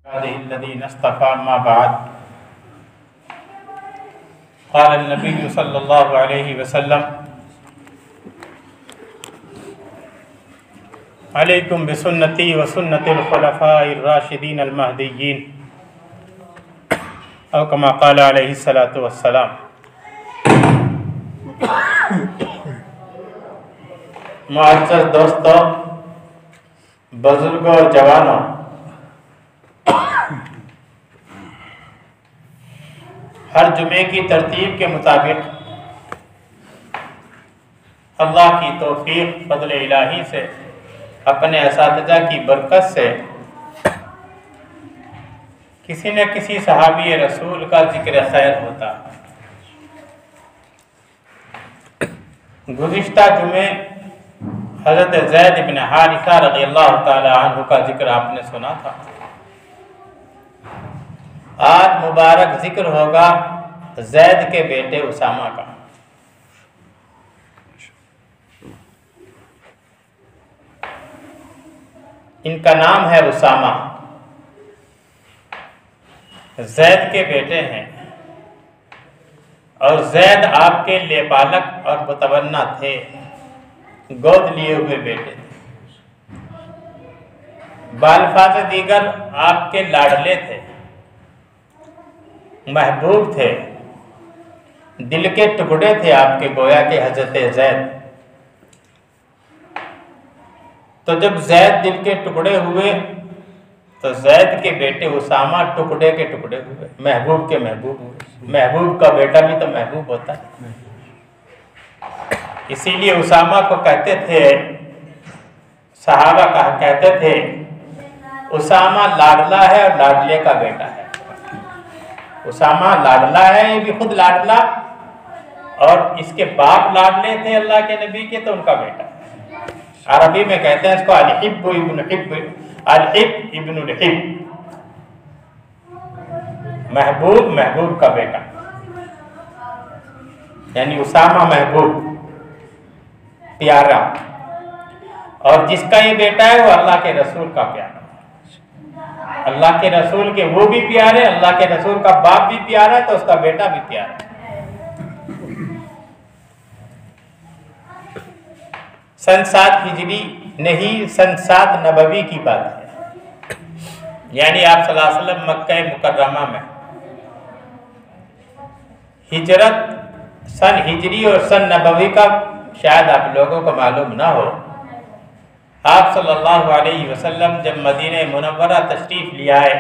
الذين اصطفى ما بعد قال النبي صلى الله عليه وسلم عليكم بسنتي وسنة الخلفاء الراشدين المهديين او كما قال عليه الصلاة والسلام۔ معزز دوستوں، بزرگوں اور جوانوں، ہر جمعے کی ترتیب کے مطابق اللہ کی توفیق فضل الہی سے اپنے اساتذہ کی برکت سے کسی نہ کسی صحابی رسول کا ذکر خیر ہوتا۔ گزشتہ جمعے حضرت زید بن حارثہ رضی اللہ تعالی عنہ کا ذکر آپ نے سنا تھا۔ آج مبارک ذکر ہوگا زید کے بیٹے اسامہ کا۔ ان کا نام ہے اسامہ، زید کے بیٹے ہیں، اور زید آپ کے لیپالک اور متبنہ تھے، گود لیے ہوئے بیٹے تھے۔ بالفاظ دیگر آپ کے لاڈلے تھے، محبوب تھے، دل کے ٹکڑے تھے آپ کے، گویا کہ حضرت زید۔ تو جب زید دل کے ٹکڑے ہوئے تو زید کے بیٹے اسامہ ٹکڑے کے ٹکڑے ہوئے، محبوب کے محبوب ہوئے۔ محبوب کا بیٹا بھی تو محبوب ہوتا ہے، اسی لیے اسامہ کو کہتے تھے، صحابہ کہتے تھے اسامہ لاڈلا ہے اور لاڈلے کا بیٹا ہے۔ اسامہ لاڈلا ہے، یہ بھی خود لاڈلا، اور اس کے باپ لاڈلے تھے اللہ کے نبی کے، تو ان کا بیٹا ہے۔ عربی میں کہتے ہیں اس کو الحب ابن حب، الحب ابن الحب، محبوب محبوب کا بیٹا، یعنی اسامہ محبوب، پیارا، اور جس کا یہ بیٹا ہے وہ اللہ کے رسول کا پیارا، اللہ کے رسول کے وہ بھی پیارے، اللہ کے رسول کا باپ بھی پیارا تو اس کا بیٹا بھی پیارا۔ سن 7 ہجری نہیں، سن 7 نبوی کی بات ہے، یعنی آپ صلی اللہ علیہ وسلم مکہ مکرمہ میں، ہجرت سن ہجری اور سن نبوی کا شاید آپ لوگوں کو معلوم نہ ہو۔ آپ صلی اللہ علیہ وسلم جب مدینہ منورہ تشریف لے آئے،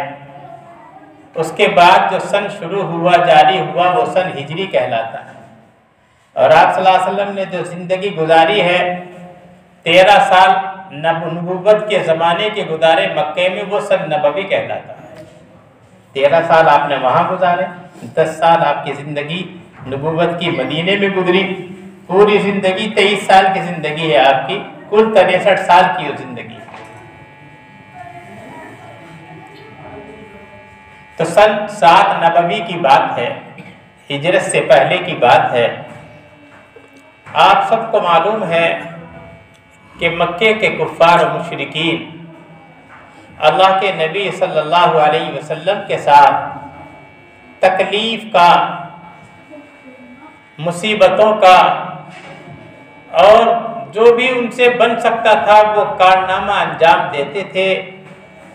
اس کے بعد جو سن شروع ہوا، جاری ہوا، وہ سن ہجری کہلاتا ہے، اور آپ صلی اللہ علیہ وسلم نے جو زندگی گزاری ہے، 13 سال نبوت کے زمانے کے گزارے مکے میں، وہ سن نبوی کہلاتا ہے۔ 13 سال آپ نے وہاں گزارے، 10 سال آپ کی زندگی نبوت کی مدینے میں گزری، پوری زندگی 23 سال کی زندگی ہے آپ کی، کل 63 سال کی زندگی۔ تو سن 7 نبوی کی بات ہے، ہجرت سے پہلے کی بات ہے۔ آپ سب کو معلوم ہے کہ مکے کے کفار و مشرکین اللہ کے نبی صلی اللہ علیہ وسلم کے ساتھ تکلیف کا، مصیبتوں کا، اور جو بھی ان سے بن سکتا تھا وہ کارنامہ انجام دیتے تھے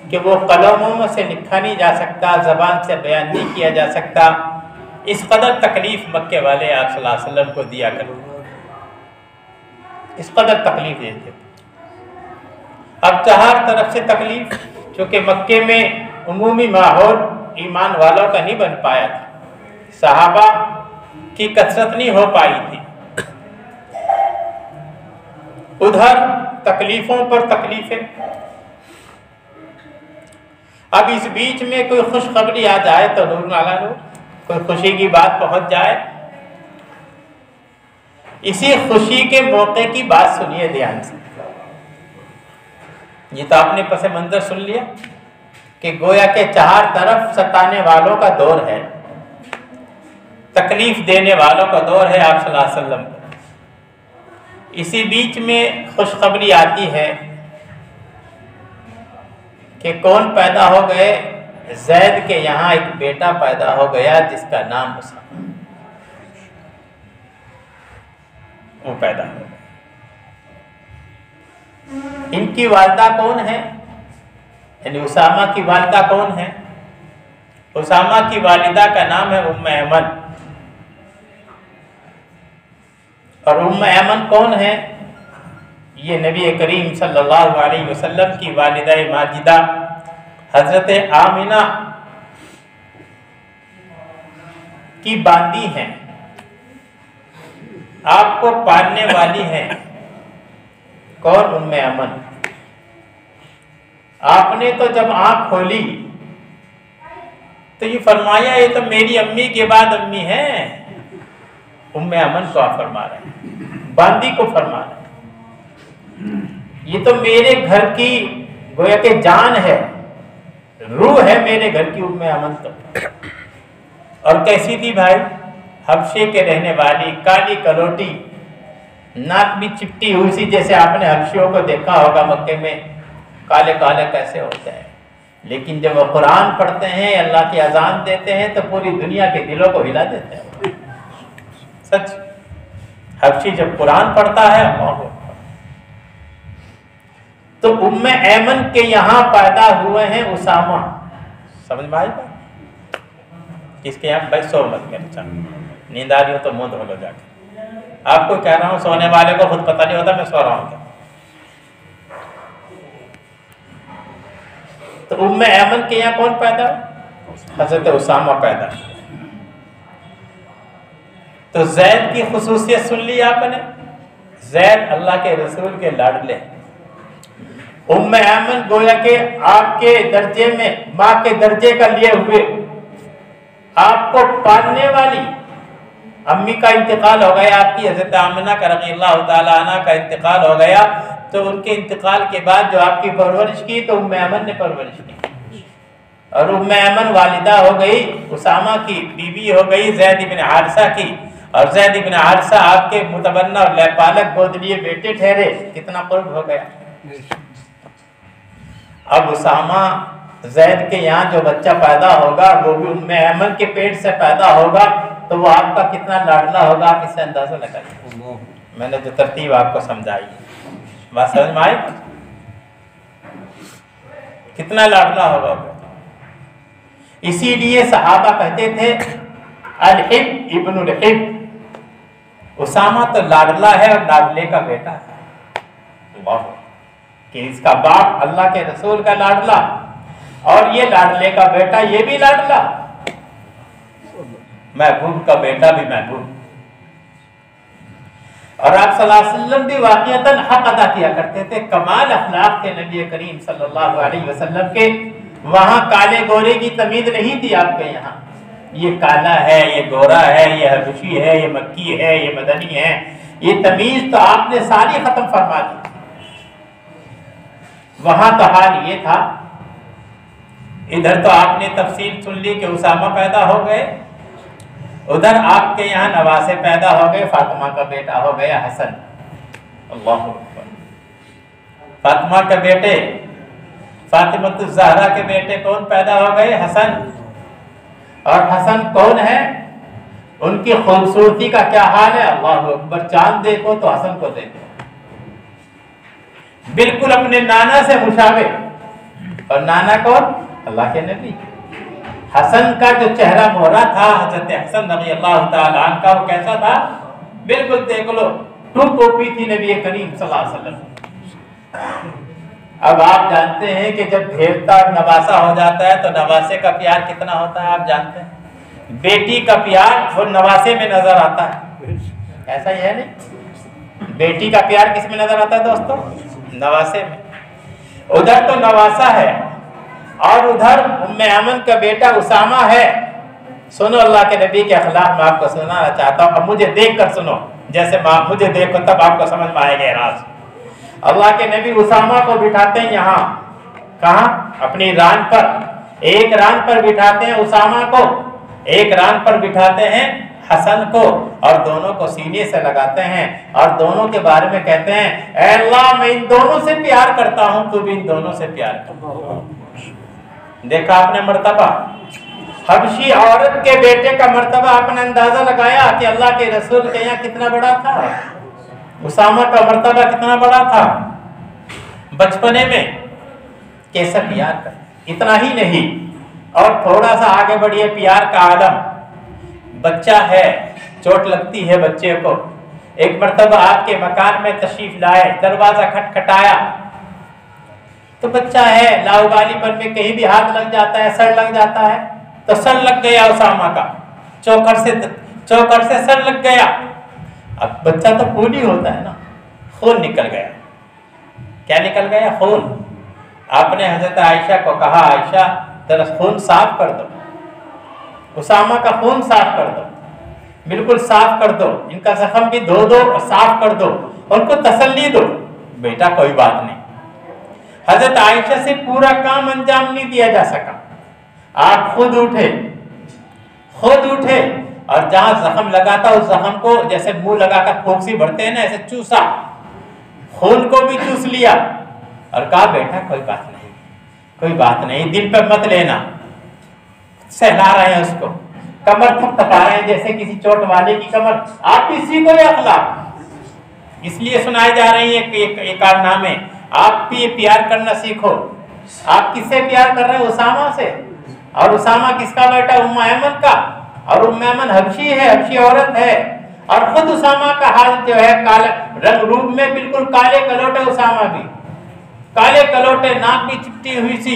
کہ وہ قلموں سے لکھا نہیں جا سکتا، زبان سے بیان نہیں کیا جا سکتا، اس قدر تکلیف مکے والے آپ صلی اللہ علیہ وسلم کو دیا کرتے، اس قدر تکلیف دیتے۔ اب چہار طرف سے تکلیف، چونکہ مکے میں عمومی ماحول ایمان والوں کا نہیں بن پایا تھا، صحابہ کی کثرت نہیں ہو پائی تھی، ادھر تکلیفوں پر تکلیفیں۔ اب اس بیچ میں کوئی خوشخبری آ جائے تو نور نالا نور، کوئی خوشی کی بات پہنچ جائے، اسی خوشی کے موقع کی بات سنیے دھیان سے۔ یہ تو آپ نے پس منظر سن لیا کہ گویا کے چار طرف ستانے والوں کا دور ہے، تکلیف دینے والوں کا دور ہے آپ صلی اللہ علیہ وسلم کو۔ اسی بیچ میں خوشخبری آتی ہے کہ کون پیدا ہو گئے، زید کے یہاں ایک بیٹا پیدا ہو گیا جس کا نام اسامہ، وہ پیدا ہو گیا۔ ان کی والدہ کون ہے؟ یعنی اسامہ کی والدہ کون ہے؟ اسامہ کی والدہ کا نام ہے ام ایمن۔ اور ام ایمن کون ہے؟ یہ نبی کریم صلی اللہ علیہ وسلم کی والدہ ماجدہ حضرت آمنہ کی باندی ہیں، آپ کو پالنے والی ہیں۔ کون؟ ام ایمن۔ آپ نے تو جب آنکھ کھولی تو یہ فرمایا یہ تو میری امی کے بعد امی ہیں۔ ام ایمن کو آپ فرما رہے ہیں، باندی کو فرما رہے ہیں، یہ تو میرے گھر کی گویا کہ جان ہے، روح ہے میرے گھر کی ام ایمن تو۔ اور کیسی تھی بھائی؟ حبشے کے رہنے والی، کالی کلوٹی، ناک بھی چپٹی ہوئی سی، جیسے آپ نے حبشیوں کو دیکھا ہوگا مکے میں کالے کالے کیسے ہوتے ہیں، لیکن جب وہ قرآن پڑھتے ہیں، اللہ کی اذان دیتے ہیں تو پوری دنیا کے دلوں کو ہلا دیتے ہیں۔ سچ، حبشی جب قرآن پڑھتا ہے اللہ اکبر۔ تو ام ایمن کے یہاں پیدا ہوئے ہیں اسامہ۔ سمجھ میں آئی بات؟ اس کے یہاں بھائی سو مت کر، نیند آ رہی ہو تو منہ دھو لو جا کے۔ آپ کو کہہ رہا ہوں، سونے والے کو خود پتہ نہیں ہوتا میں سو رہا ہوں کیا۔ تو ام ایمن کے یہاں کون پیدا؟ حضرت اسامہ پیدا۔ تو زید کی خصوصیت سن لی آپ نے، زید اللہ کے رسول کے لاڈلے۔ ام ایمن گویا کہ آپ کے درجے میں ماں کے درجے کا لیے ہوئے، آپ کو پالنے والی۔ امی کا انتقال ہو گیا آپ کی، حضرت آمنہ کا رضی اللہ تعالیٰ عنہ کا انتقال ہو گیا، تو ان کے انتقال کے بعد جو آپ کی پرورش کی تو ام ایمن نے پرورش کی، اور ام ایمن والدہ ہو گئی، اسامہ کی بیوی ہو گئی زید بن حارثہ کی، اور زید بن حارثہ آپ کے متبنہ اور لیپالک گود لیے بیٹے ٹھہرے۔ کتنا قرب ہو گیا۔ اب اسامہ زید کے یہاں جو بچہ پیدا ہوگا وہ بھی ام ایمن کے پیٹ سے پیدا ہوگا، تو وہ آپ کا کتنا لاڈلا ہوگا، آپ اس سے اندازہ لگائیے۔ میں نے جو ترتیب آپ کو سمجھائی بات سمجھ میں آئی؟ کتنا لاڈلا ہوگا۔ اسی لیے صحابہ کہتے تھے الحب ابن الحب، اسامہ تو لاڈلا ہے اور لاڈلے کا بیٹا ہے۔ اللہ، کہ اس کا باپ اللہ کے رسول کا لاڈلا اور یہ لاڈلے کا بیٹا یہ بھی لاڈلا، محبوب کا بیٹا بھی محبوب۔ اور آپ صلی اللہ علیہ وسلم بھی واقعتاً حق ادا کیا کرتے تھے، کمال اخلاق کے نبی کریم صلی اللہ علیہ وسلم کے۔ وہاں کالے گورے کی تمیز نہیں تھی، آپ کے یہاں یہ کالا ہے، یہ گورا ہے، یہ حبشی ہے، یہ مکی ہے، یہ مدنی ہے، یہ تمیز تو آپ نے ساری ختم فرما دی۔ وہاں تو حال یہ تھا، ادھر تو آپ نے تفصیل سن لی کہ اسامہ پیدا ہو گئے، ادھر آپ کے یہاں نواسے پیدا ہو گئے، فاطمہ کا بیٹا ہو گیا حسن۔ اللہ اکبر، فاطمہ کے بیٹے، فاطمہ الزہرا کے بیٹے کون پیدا ہو گئے؟ حسن۔ اور حسن کون ہے؟ ان کی خوبصورتی کا کیا حال ہے؟ اللہ اکبر، چاند دیکھو تو حسن کو دیکھو، بالکل اپنے نانا سے مشابہ۔ اور نانا کون؟ اللہ کے نبی۔ حسن کا جو چہرہ مہرا تھا حضرت حسن رضی اللہ تعالیٰ عنہ کا، وہ کیسا تھا؟ بالکل دیکھ لو، ٹو کاپی تھی نبی کریم صلی اللہ علیہ وسلم۔ اب آپ جانتے ہیں کہ جب بھیڑتا اور نواسا ہو جاتا ہے تو نواسے کا پیار کتنا ہوتا ہے، آپ جانتے ہیں۔ بیٹی کا پیار وہ نواسے میں نظر آتا ہے، ایسا ہی ہے نہیں؟ بیٹی کا پیار کس میں نظر آتا ہے دوستو؟ نواسے میں۔ ادھر تو نواسا ہے اور ادھر ام ایمن کا بیٹا اسامہ ہے۔ سنو اللہ کے نبی کے اخلاق میں آپ کو سنانا چاہتا ہوں، اب مجھے دیکھ کر سنو، جیسے مجھے دیکھو تب آپ کو سمجھ میں آئے گا راز۔ اللہ کے نبی اسامہ کو بٹھاتے ہیں یہاں، کہاں؟ اپنی ران پر، ایک ران پر بٹھاتے ہیں اسامہ کو، ایک ران پر بٹھاتے ہیں حسن کو، اور دونوں کو سینے سے لگاتے ہیں اور دونوں کے بارے میں کہتے ہیں اے اللہ میں ان دونوں سے پیار کرتا ہوں، تو بھی ان دونوں سے پیار کر۔ دیکھا آپ نے مرتبہ، حبشی عورت کے بیٹے کا مرتبہ آپ نے اندازہ لگایا کہ اللہ کے رسول کے یہاں کتنا بڑا تھا، اسامہ کا مرتبہ کتنا بڑا تھا بچپنے میں، کیسا پیار کر، اتنا ہی نہیں اور تھوڑا سا آگے بڑھیے پیار کا عالم، بچہ ہے چوٹ لگتی ہے بچے کو، ایک مرتبہ آپ کے مکان میں تشریف لائے، دروازہ کھٹکھٹایا تو بچہ ہے لاؤبالی پن میں کہیں بھی ہاتھ لگ جاتا ہے، سر لگ جاتا ہے، تو سر لگ گیا اسامہ کا، چوکر سے سر لگ گیا، اب بچہ تو خون ہی ہوتا ہے نا، خون نکل گیا، کیا نکل گیا؟ خون۔ آپ نے حضرت عائشہ کو کہا عائشہ ذرا خون صاف کر دو، اسامہ کا خون صاف کر دو، بالکل صاف کر دو، ان کا زخم بھی دھو دو اور صاف کر دو، ان کو تسلی دو۔ بیٹا کوئی بات نہیں، حضرت عائشہ سے پورا کام انجام نہیں دیا جا سکا، آپ خود اٹھے اور جہاں زخم لگا تھا اس زخم کو جیسے منہ لگا کر پھونسی بھرتے ہیں نا، ایسے چوسا، خون کو بھی چوس لیا اور کہا بیٹا کوئی بات نہیں، دل پہ مت لینا، سہلا رہے ہیں اس کو، کمر تھپتھپا رہے ہیں جیسے کسی چوٹ والے کی کمر، آپ بھی سیکھو یہ اخلاق، اس لیے سنائے جا رہی ہیں یہ کارنامے، آپ بھی پیار کرنا سیکھو۔ آپ کس سے پیار کر رہے ہیں؟ اسامہ سے، اور اسامہ کس کا بیٹا؟ ام ایمن کا، اور ام ایمن حبشی ہے، حبشی عورت ہے، اور خود اسامہ کا حال جو ہے رنگ روپ میں بالکل کالے کلوٹے، اسامہ بھی کالے کلوٹے، ناک بھی چپٹی ہوئی سی،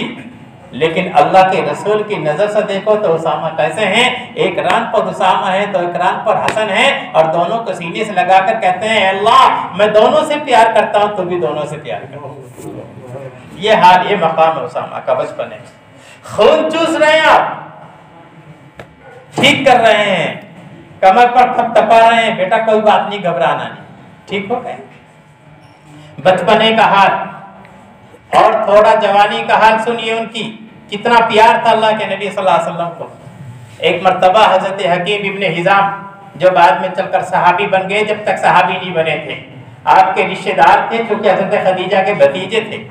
لیکن اللہ کے رسول کی نظر سے دیکھو تو اسامہ کیسے ہیں؟ ایک ران پر اسامہ ہے تو ایک ران پر حسن ہے، اور دونوں کو سینے سے لگا کر کہتے ہیں اللہ میں دونوں سے پیار کرتا ہوں، تو بھی دونوں سے پیار کرو۔ یہ حال، یہ مقام ہے اسامہ کا بچپن ہے، خون چوس رہے ہیں آپ، ٹھیک کر رہے ہیں، کمر پر تھپتھپا رہے ہیں، بیٹا کوئی بات نہیں، گھبرانا نہیں، ٹھیک ہو گئے۔ بچپنے کا حال اور تھوڑا جوانی کا حال سنیے ان کی، کتنا پیار تھا اللہ کے نبی صلی اللہ علیہ وسلم کو۔ ایک مرتبہ حضرت حکیم ابن حزام جو بعد میں چل کر صحابی بن گئے، جب تک صحابی نہیں بنے تھے، آپ کے رشتے دار تھے چونکہ حضرت خدیجہ کے بھتیجے تھے،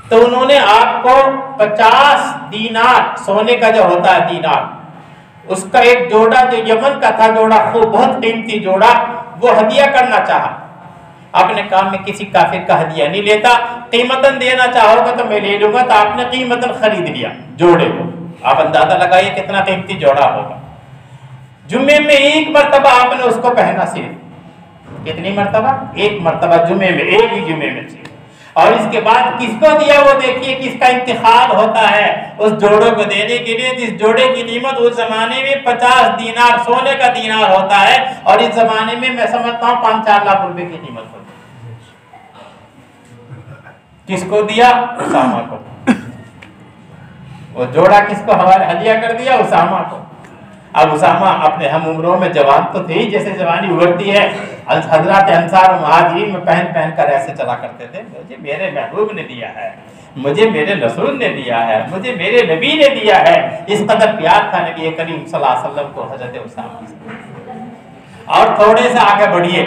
تو انہوں نے آپ کو 50 دینار، سونے کا جو ہوتا ہے دینار، اس کا ایک جوڑا جو یمن کا تھا جوڑا، خوب بہت قیمتی جوڑا، وہ ہدیہ کرنا چاہا۔ آپ نے کہا میں کسی کافر کا ہدیہ نہیں لیتا، قیمتاً دینا چاہو گا تو میں لے لوں گا، تو آپ نے قیمتاً خرید لیا جوڑے کو۔ آپ اندازہ لگائیے کتنا قیمتی جوڑا ہوگا۔ جمعے میں ایک مرتبہ آپ نے اس کو پہنا صرف، کتنی مرتبہ؟ ایک مرتبہ جمعے میں، ایک ہی جمعے میں صرف، اور اس کے بعد کس کو دیا وہ دیکھیے کس کا انتخاب ہوتا ہے اس جوڑوں کو دینے کے لیے، جس جوڑے کی قیمت اس زمانے میں 50 دینار سونے کا دینار ہوتا ہے، اور اس زمانے میں میں سمجھتا ہوں 5-4 لاکھ روپے کی قیمت ہوتی ہے۔ کس کو دیا؟ اسامہ کو۔ وہ جوڑا کس کو حوالے ہدیہ کر دیا؟ اسامہ کو۔ اب اسامہ اپنے ہم عمروں میں جوان تو تھے ہی، جیسے جوانی ابھرتی ہے، حضرات انصار و مہاجرین میں پہن کر ایسے چلا کرتے تھے، مجھے میرے محبوب نے دیا ہے، مجھے میرے رسول نے دیا ہے، مجھے میرے نبی نے دیا ہے، اس قدر پیار تھا نبی کریم صلی اللہ علیہ وسلم کو حضرت اسامہ سے۔ اور تھوڑے سے آگے بڑھیے،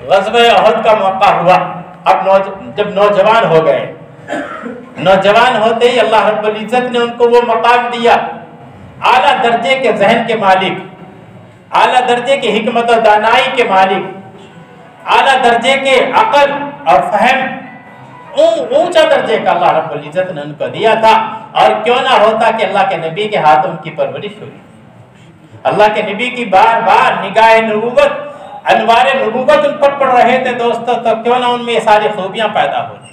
غزوہ احد کا موقع ہوا، اب جب نوجوان ہو گئے، نوجوان ہوتے ہی اللہ رب العزت نے ان کو وہ مقام دیا، اعلیٰ درجے کے ذہن کے مالک، اعلیٰ درجے کے حکمت و دانائی کے مالک، اعلیٰ درجے کے عقل اور فہم، اونچا درجے کا اللہ رب العزت نے ان کو دیا تھا۔ اور کیوں نہ ہوتا کہ اللہ کے نبی کے ہاتھوں ان کی پرورش ہوئی، اللہ کے نبی کی بار بار نگاہ نبوت، انوار نبوت ان پر پڑ رہے تھے دوستو، تو کیوں نہ ان میں یہ ساری خوبیاں پیدا ہوتی۔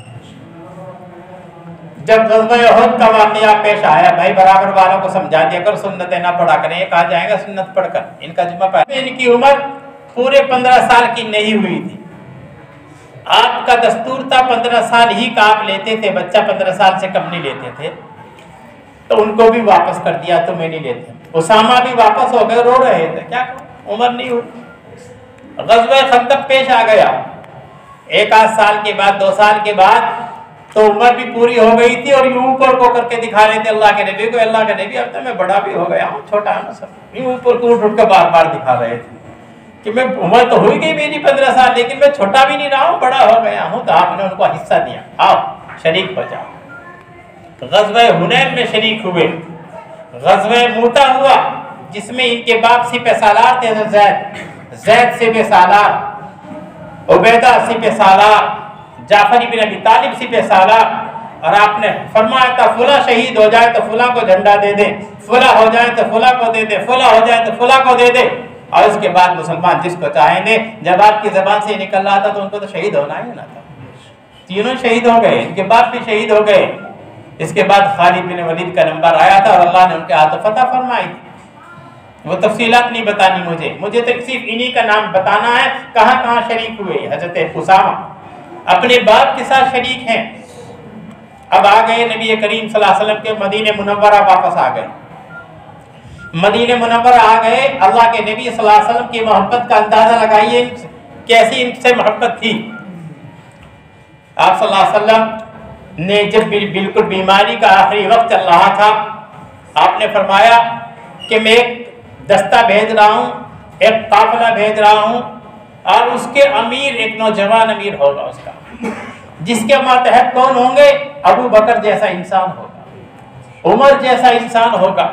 جب غزوہ احد کا واقعہ پیش آیا، بھائی برابر والوں کو سمجھا دیا کر سنتیں نہ پڑھا کریں، یہ کہا جائے گا سنت پڑھ کر ان کا ذمہ پڑا۔ ان کی عمر پورے 15 سال کی نہیں ہوئی تھی، آپ کا دستور تھا 15 سال ہی کا آپ لیتے تھے، بچہ 15 سال سے کم نہیں لیتے تھے، تو ان کو بھی واپس کر دیا، تمہیں نہیں لیتے۔ اسامہ بھی واپس ہو گئے، رو رہے تھے، کیا کروں عمر نہیں ہوئی۔ غزوہ خندق پیش آ گیا، 1-8 سال کے بعد، 2 سال کے بعد، تو عمر بھی پوری ہو گئی تھی، اور یوں اوپر کو کر کے دکھا رہے تھے اللہ کے نبی کو، اللہ کے نبی اب تو میں بڑا بھی ہو گیا ہوں، چھوٹا ہوں سب، یوں اوپر کو اٹھ کے بار بار دکھا رہے تھے کہ میں عمر تو ہوئی گئی میری 15 سال، لیکن میں چھوٹا بھی نہیں رہا ہوں، بڑا ہو گیا ہوں۔ تو آپ نے ان کو حصہ دیا، آؤ شریک ہو جاؤ۔ غزوہ حنین میں شریک ہوئے، غزوہ موتا ہوا جس میں ان کے باپ سپہ سالار تھے زید سپہ سالار، عبیدہ سپہ سالار، جعفر بن ابی طالب سپہ سالار، اور آپ نے فرمایا تھا فلاں شہید ہو جائے تو فلاں کو جھنڈا دے دے، فلاں ہو جائے تو فلاں کو دے دے، فلاں ہو جائے تو فلاں کو دے دے، اور اس کے بعد مسلمان جس کو چاہیں گے۔ جب آپ کی زبان سے نکل رہا تھا تو ان کو تو شہید ہونا ہی نہ تھا، تینوں شہید ہو گئے، ان کے باپ بھی شہید ہو گئے۔ اس کے بعد خالد بن ولید کا نمبر آیا تھا اور اللہ نے ان کے ہاتھوں فتح فرمائی تھی۔ وہ تفصیلات نہیں بتانی مجھے تو صرف انہی کا نام بتانا ہے کہاں کہاں شریک ہوئے۔ حضرت اسامہ اپنے باپ کے ساتھ شریک ہیں۔ اب آ گئے نبی کریم صلی اللہ علیہ وسلم کے مدینہ منورہ، واپس آ گئے مدینہ منورہ آ گئے۔ اللہ کے نبی صلی اللہ علیہ وسلم کی محبت کا اندازہ لگائیے کیسی ان سے محبت تھی۔ آپ صلی اللہ علیہ وسلم نے جب بالکل بیماری کا آخری وقت چل رہا تھا، آپ نے فرمایا کہ میں ایک دستہ بھیج رہا ہوں، ایک قافلہ بھیج رہا ہوں، اور اس کے امیر ایک نوجوان امیر ہوگا اس کا، جس کے ماتحت کون ہوں گے؟ ابو بکر جیسا انسان ہوگا، عمر جیسا انسان ہوگا،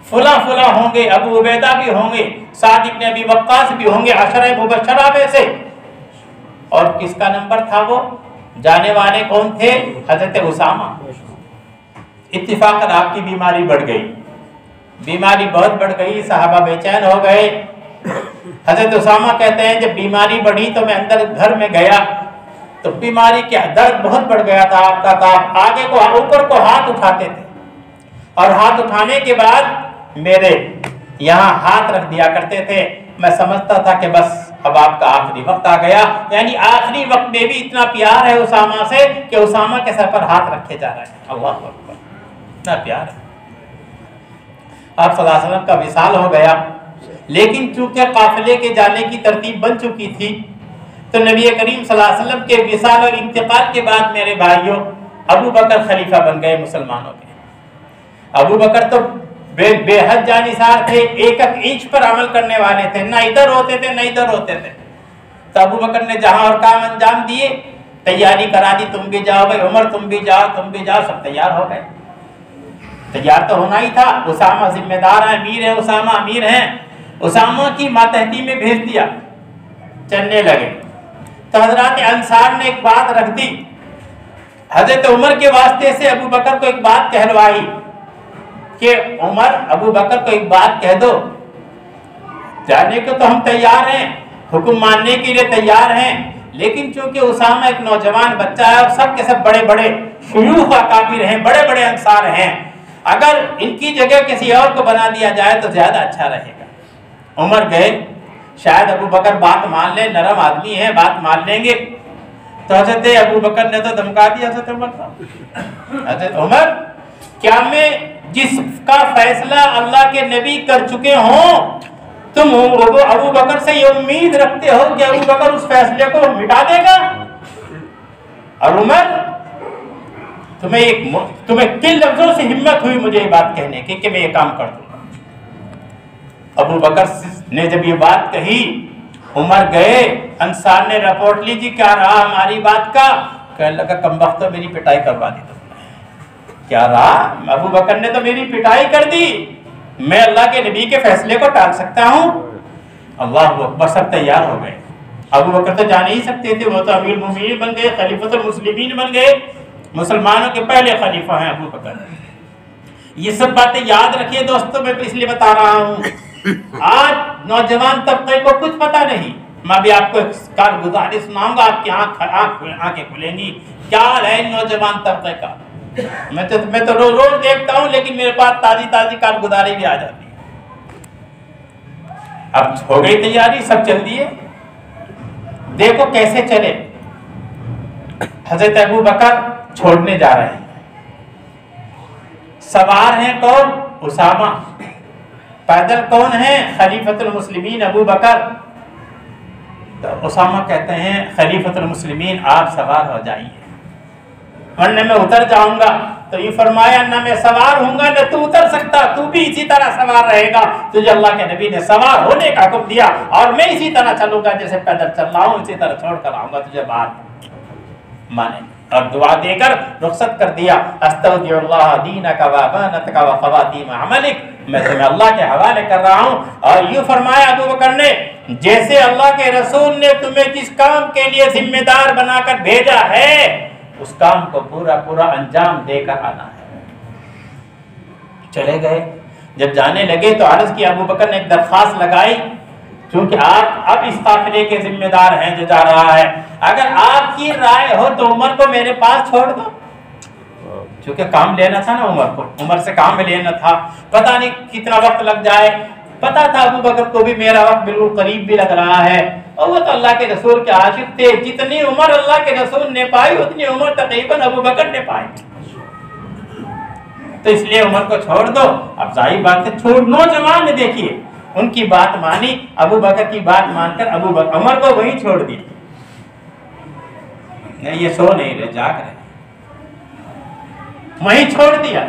فلاں فلاں ہوں گے، ابو عبیدہ بھی ہوں گے، سعد بن ابی وقاص بھی ہوں گے، عشرہ مبشرہ میں سے۔ اور کس کا نمبر تھا وہ؟ جانے والے کون تھے؟ حضرت اسامہ۔ اتفاقاً آپ کی بیماری بڑھ گئی، بیماری بہت بڑھ گئی، صحابہ بے چین ہو گئے۔ حضرت اسامہ کہتے ہیں جب بیماری بڑھی تو میں اندر گھر میں گیا تو بیماری کے درد بہت بڑھ گیا تھا، آپ کا کام آگے کو اوپر کو ہاتھ اٹھاتے تھے، اور ہاتھ اٹھانے کے بعد میرے یہاں ہاتھ رکھ دیا کرتے تھے۔ میں سمجھتا تھا کہ بس اب آپ کا آخری وقت آ گیا، یعنی آخری وقت میں بھی اتنا پیار ہے اسامہ سے کہ اسامہ کے سر پر ہاتھ رکھے جا رہے ہیں۔ اللہ اکبر، اتنا پیار ہے۔ آپ صلی اللہ علیہ وسلم کا وصال ہو گیا، لیکن چونکہ قافلے کے جانے کی ترتیب بن چکی تھی تو نبی کریم صلی اللہ علیہ وسلم کے وصال اور انتقال کے بعد میرے بھائیوں ابو بکر خلیفہ بن گئے مسلمانوں کے۔ ابو بکر تو بے حد جانثار تھے، ایک ایک انچ پر عمل کرنے والے تھے، نہ ادھر ہوتے تھے نہ ادھر ہوتے تھے۔ تو ابو بکر نے جہاں اور کام انجام دیے، تیاری کرا دی، تم بھی جاؤ بھائی، عمر تم بھی جاؤ، تم بھی جاؤ، سب تیار ہو گئے۔ تیار تو ہونا ہی تھا، اسامہ ذمہ دار ہیں، امیر ہے اسامہ، امیر ہیں، اسامہ کی ماتحتی میں بھیج دیا، چلنے لگے۔ تو حضرات انصار نے ایک بات رکھ دی، حضرت عمر کے واسطے سے ابو بکر کو ایک بات کہلوائی کہ عمر ابو بکر کو ایک بات کہہ دو، جانے کو تو ہم تیار ہیں، حکم ماننے کے لیے تیار ہیں، لیکن چونکہ اسامہ ایک نوجوان بچہ ہے اور سب کے سب بڑے بڑے شیوخ اکابر ہیں، بڑے بڑے انصار ہیں، اگر ان کی جگہ کسی اور کو بنا دیا جائے تو زیادہ اچھا رہے گا۔ عمر گئے، شاید ابو بکر بات مان لیں، نرم آدمی ہیں، بات مان لیں گے۔ تو حضرت ابو بکر نے تو دھمکا دیا حضرت عمر کو، حضرت عمر کیا میں جس کا فیصلہ اللہ کے نبی کر چکے ہوں تم ابو بکر سے یہ امید رکھتے ہو کہ ابو بکر اس فیصلے کو مٹا دے گا؟ اور عمر تمہیں کن لفظوں سے ہمت ہوئی مجھے یہ بات کہنے کی کہ میں یہ کام کر دوں گا؟ ابو بکر نے جب یہ بات کہی، عمر گئے، انصار نے رپورٹ لی جی کیا رہا ہماری بات کا؟ کہنے لگا کمبختو میری پٹائی کروا دی تم نے۔ کیا رہا؟ ابو بکر نے تو میری پٹائی کر دی، میں اللہ کے نبی کے فیصلے کو ٹال سکتا ہوں؟ اللہ اکبر، سب تیار ہو گئے۔ ابو بکر تو جانے ہی سکتے تھے، وہ تو امیر المومنین بن گئے، خلیفۃ المسلمین بن گئے، مسلمانوں کے پہلے خلیفہ ہیں ابو بکر۔ یہ سب باتیں یاد رکھیے دوستوں، میں اس لیے بتا رہا ہوں، آج نوجوان طبقے کو کچھ پتہ نہیں۔ میں بھی آپ کو ایک کارگزاری سناؤں گا، آپ کی آنکھیں کھلیں گی۔ کیا حال ہے نوجوان طبقے کا؟ میں تو روز روز دیکھتا ہوں، لیکن میرے پاس تازی کارگزاری بھی آ جاتی ہے۔ اب ہو گئی تیاری، سب چل دیے، دیکھو کیسے چلے۔ حضرت ابو بکر چھوڑنے جا رہے ہیں، سوار ہیں کون؟ اسامہ، پیدل کون ہیں؟ خلیفۃ المسلمین ابو بکر۔ تو اسامہ کہتے ہیں خلیفۃ المسلمین آپ سوار ہو جائیے، ورنہ میں اتر جاؤں گا۔ تو یہ فرمایا نہ میں سوار ہوں گا نہ تو اتر سکتا، تو بھی اسی طرح سوار رہے گا۔ تجھے اللہ کے نبی نے سوار ہونے کا حکم دیا اور میں اسی طرح چلوں گا جیسے پیدل چل رہا ہوں، اسی طرح چھوڑ کر آؤں گا تجھے باہر۔ مانے اور دعا دے کر رخصت کر دیا، استودع اللہ دینک و امانتک و خواتیم عملک، میں تمہیں اللہ کے حوالے کر رہا ہوں۔ اور یوں فرمایا ابو بکر نے، جیسے اللہ کے رسول نے تمہیں جس کام کے لیے ذمہ دار بنا کر بھیجا ہے اس کام کو پورا پورا انجام دے کر آنا ہے۔ چلے گئے، جب جانے لگے تو عرض کی ابو بکر نے ایک درخواست لگائی، چونکہ آپ اب اس قافلے کے ذمہ دار ہیں جو جا رہا ہے، اگر آپ کی رائے ہو تو عمر کو میرے پاس چھوڑ دو، چونکہ کام لینا تھا نا عمر کو، عمر سے کام لینا تھا، پتہ نہیں کتنا وقت لگ جائے، پتہ تھا ابو بکر کو بھی میرا وقت بالکل قریب بھی لگ رہا ہے، اور وہ تو اللہ کے رسول کے عاشق تھے، جتنی عمر اللہ کے رسول نے پائی اتنی عمر تقریباً ابو بکر نے پائی، تو اس لیے عمر کو چھوڑ دو۔ اب ظاہر بات ہے چھوڑ، نوجوان نے دیکھیے ان کی بات مانی، ابو بکر کی بات مان کر ابو بکر عمر کو وہیں چھوڑ دی، نہیں یہ سو نہیں رہے، جاگ رہے، وہیں چھوڑ دیا۔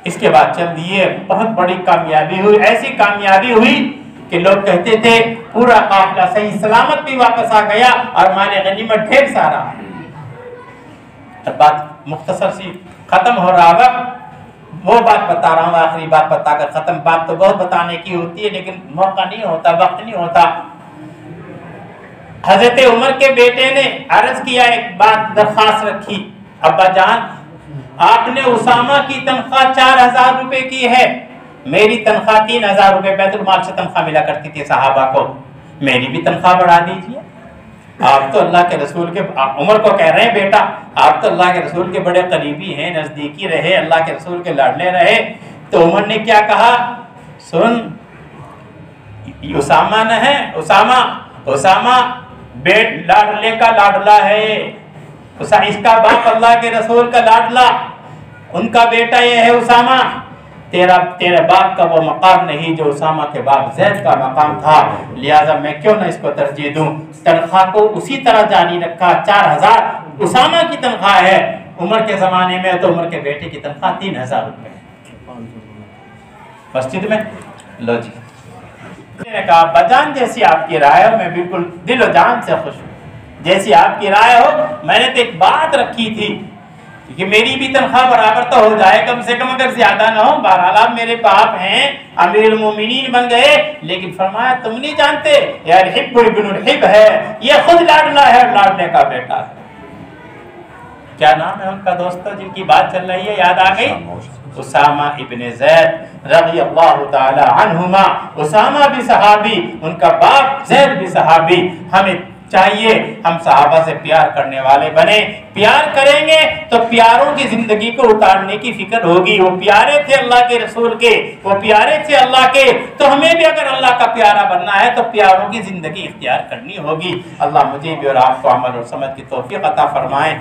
اس کے بعد چل دیے، بہت بڑی کامیابی ہوئی، ایسی کامیابی ہوئی کہ لوگ کہتے تھے پورا قافلہ صحیح سلامت بھی واپس آ گیا اور مال غنیمت ڈھیر سارا۔ اب بات مختصر سی ختم ہو رہا وقت، وہ بات بتا رہا ہوں، آخری بات بتا کر ختم، بات تو بہت بتانے کی ہوتی ہے لیکن موقع نہیں ہوتا، وقت نہیں ہوتا۔ حضرت عمر کے بیٹے نے عرض کیا، ایک بات درخواست رکھی، ابا جان آپ نے اسامہ کی تنخواہ 4000 روپے کی ہے، میری تنخواہ 3000 روپے بیت المال سے تنخواہ ملا کرتی تھی صحابہ کو، میری بھی تنخواہ بڑھا دیجیے۔ آپ تو اللہ کے رسول کے، عمر کو کہہ رہے ہیں بیٹا آپ تو اللہ کے رسول کے بڑے قریبی ہیں، نزدیکی رہے، اللہ کے رسول کے لاڈلے رہے، تو عمر نے کیا کہا، سن اسامہ نہ ہے، اسامہ لاڈلے کا لاڈلا ہے، اس کا باپ اللہ کے رسول کا لاڈلا، ان کا بیٹا یہ ہے اسامہ، تیرے باپ کا وہ مقام نہیں جو اسامہ کے باپ زید کا مقام تھا، لہذا میں کیوں نہ اس کو ترجیح دوں۔ تنخواہ کو اسی طرح جاری رکھا، 4000 اسامہ کی تنخواہ ہے، عمر کے زمانے میں تو عمر کے بیٹے کی تنخواہ 3000 روپے ہے مسجد میں۔ لو جی، میں نے کہا بجان جیسی آپ کی رائے ہو، میں بالکل دل و جان سے خوش ہوں، جیسی آپ کی رائے ہو۔ میں نے تو ایک بات رکھی تھی کہ میری بھی تنخواہ برابر تو ہو جائے کم سے کم، اگر زیادہ نہ ہو، بہرحال آپ میرے باپ ہیں، امیر المومنین بن گئے، لیکن فرمایا تم نہیں جانتے یار حب ابن الحب ہے، یہ خود لاڈلا ہے اور لاڈلے کا بیٹا ہے۔ کیا نام ہے ان کا دوستو جن کی بات چل رہی ہے، یاد آ گئی؟ اسامہ ابن زید رضی اللہ تعالی عنہما، اسامہ بھی صحابی، ان کا باپ زید بھی صحابی۔ ہمیں چاہیے ہم صحابہ سے پیار کرنے والے بنے، پیار کریں گے تو پیاروں کی زندگی کو اتارنے کی فکر ہوگی، وہ پیارے تھے اللہ کے رسول کے، وہ پیارے تھے اللہ کے، تو ہمیں بھی اگر اللہ کا پیارا بننا ہے تو پیاروں کی زندگی اختیار کرنی ہوگی۔ اللہ مجھے بھی اور آپ کو عمل اور سمجھ کی توفیق عطا فرمائے۔